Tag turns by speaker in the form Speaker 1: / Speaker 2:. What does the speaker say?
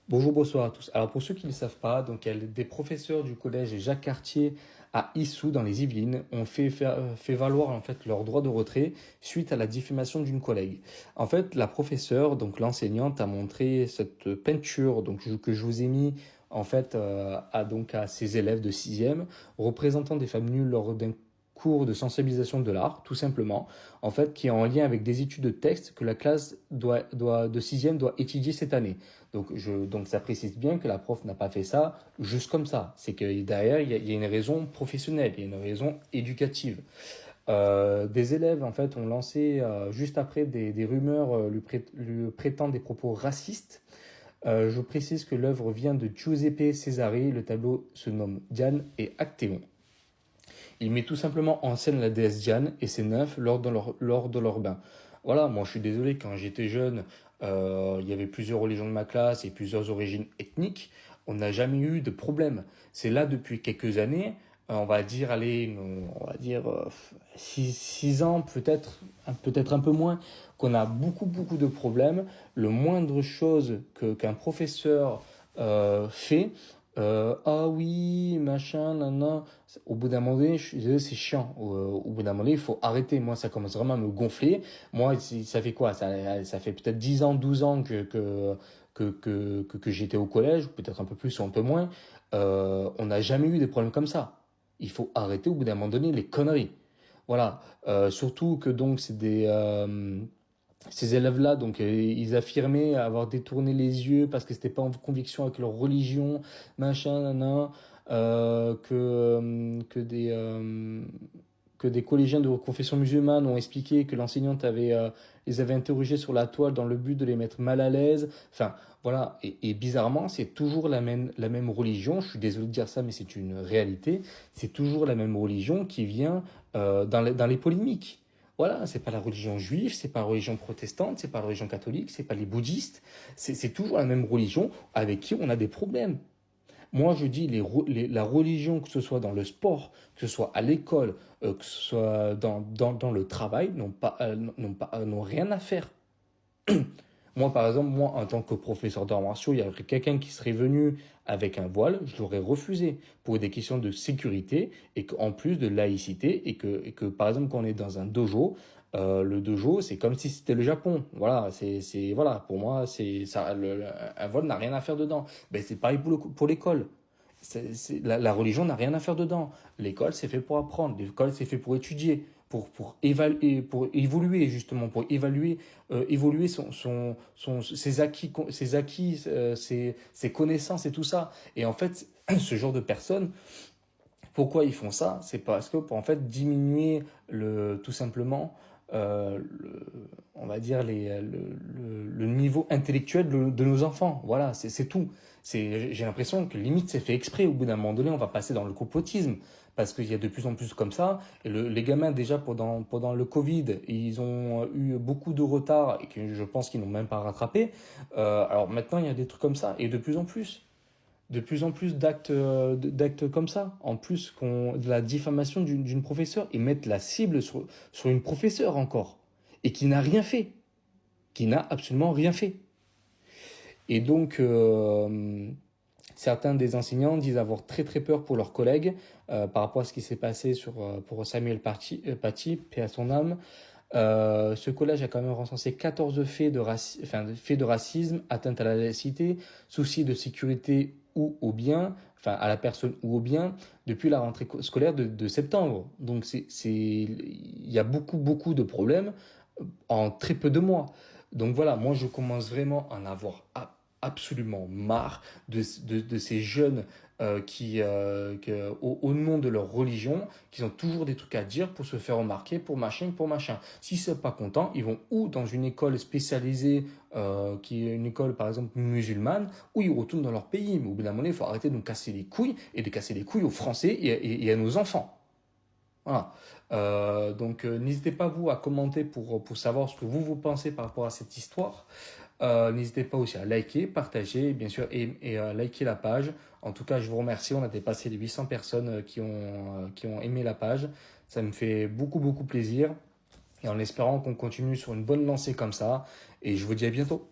Speaker 1: Bonjour, bonsoir à tous. Alors pour ceux qui ne le savent pas, donc il y a des professeurs du collège Jacques Cartier à Issou dans les Yvelines ont fait valoir en fait leur droit de retrait suite à la diffamation d'une collègue. En fait, la professeure, donc l'enseignante, a montré cette peinture que je vous ai mis en fait à ses élèves de sixième représentant des femmes nulles lors d'un cours de sensibilisation de l'art, tout simplement, en fait, qui est en lien avec des études de texte que la classe de sixième doit étudier cette année. Donc ça précise bien que la prof n'a pas fait ça juste comme ça. C'est que derrière, il y a une raison professionnelle, il y a une raison éducative. Des élèves, en fait, ont lancé, juste après, des rumeurs lui prêtant des propos racistes. Je précise que l'œuvre vient de Giuseppe Cesare, le tableau se nomme Diane et Actéon. Il met tout simplement en scène la déesse Diane et ses nymphes lors de leur bain. Voilà, moi je suis désolé, quand j'étais jeune, il y avait plusieurs religions de ma classe et plusieurs origines ethniques. On n'a jamais eu de problème. C'est là depuis quelques années, on va dire, allez, on va dire 6 ans, peut-être un peu moins, qu'on a beaucoup de problèmes. Le moindre chose qu'un professeur fait, ah oui, machin, nan. Au bout d'un moment donné, je suis désolé, c'est chiant. Au bout d'un moment donné, il faut arrêter. Moi, ça commence vraiment à me gonfler. Moi, ça fait quoi? Ça fait peut-être 10 ans, 12 ans que j'étais au collège, peut-être un peu plus ou un peu moins. On n'a jamais eu des problèmes comme ça. Il faut arrêter au bout d'un moment donné les conneries. Voilà. Surtout que donc c'est ces élèves-là, donc ils affirmaient avoir détourné les yeux parce que c'était pas en conviction avec leur religion, machin, nanan, que des collégiens de confession musulmane ont expliqué que l'enseignante les avait interrogés sur la toile dans le but de les mettre mal à l'aise. Enfin, voilà. Et bizarrement, c'est toujours la même religion. Je suis désolé de dire ça, mais c'est une réalité. C'est toujours la même religion qui vient dans les polémiques. Voilà, c'est pas la religion juive, c'est pas la religion protestante, c'est pas la religion catholique, c'est pas les bouddhistes. C'est toujours la même religion avec qui on a des problèmes. Moi, je dis la religion, que ce soit dans le sport, que ce soit à l'école, que ce soit dans le travail, n'ont rien à faire. Moi, par exemple, moi, en tant que professeur d'arts martiaux, il y aurait quelqu'un qui serait venu avec un voile, je l'aurais refusé pour des questions de sécurité et qu'en plus de laïcité par exemple, quand on est dans un dojo, le dojo, c'est comme si c'était le Japon. Voilà, voilà, pour moi, c'est ça, un voile n'a rien à faire dedans. Ben, c'est pareil pour l'école. La religion n'a rien à faire dedans. L'école, c'est fait pour apprendre. L'école, c'est fait pour étudier, pour évaluer, pour évoluer justement, pour évoluer ses connaissances et tout ça. Et en fait, ce genre de personnes, pourquoi ils font ça? C'est parce que pour en fait diminuer tout simplement on va dire le niveau intellectuel de nos enfants. Voilà, c'est tout. J'ai l'impression que limite c'est fait exprès. Au bout d'un moment donné, on va passer dans le complotisme parce qu'il y a de plus en plus comme ça. Et les gamins déjà pendant le Covid, ils ont eu beaucoup de retard et que je pense qu'ils n'ont même pas rattrapé. Alors maintenant, il y a des trucs comme ça et de plus en plus d'actes comme ça. En plus de la diffamation d'une professeure, ils mettent la cible sur une professeure encore et qui n'a rien fait, qui n'a absolument rien fait. Et donc certains des enseignants disent avoir très peur pour leurs collègues par rapport à ce qui s'est passé pour Samuel Paty, paix à son âme. Ce collège a quand même recensé 14 faits de racisme, atteinte à la laïcité, souci de sécurité ou au bien, enfin à la personne ou au bien, depuis la rentrée scolaire de septembre. Donc il y a beaucoup de problèmes en très peu de mois. Donc voilà, moi je commence vraiment à en avoir absolument marre de ces jeunes au nom de leur religion, qui ont toujours des trucs à dire pour se faire remarquer, pour machin. Si c'est pas content, ils vont ou dans une école spécialisée, qui est une école par exemple musulmane, ou ils retournent dans leur pays. Mais au bout d'un moment, il faut arrêter de nous casser les couilles et de casser les couilles aux Français et à nos enfants. Voilà. Donc n'hésitez pas vous à commenter pour savoir ce que vous pensez par rapport à cette histoire. N'hésitez pas aussi à liker, partager, bien sûr, et liker la page. En tout cas, je vous remercie. On a dépassé les 800 personnes qui ont aimé la page. Ça me fait beaucoup plaisir. Et en espérant qu'on continue sur une bonne lancée comme ça. Et je vous dis à bientôt.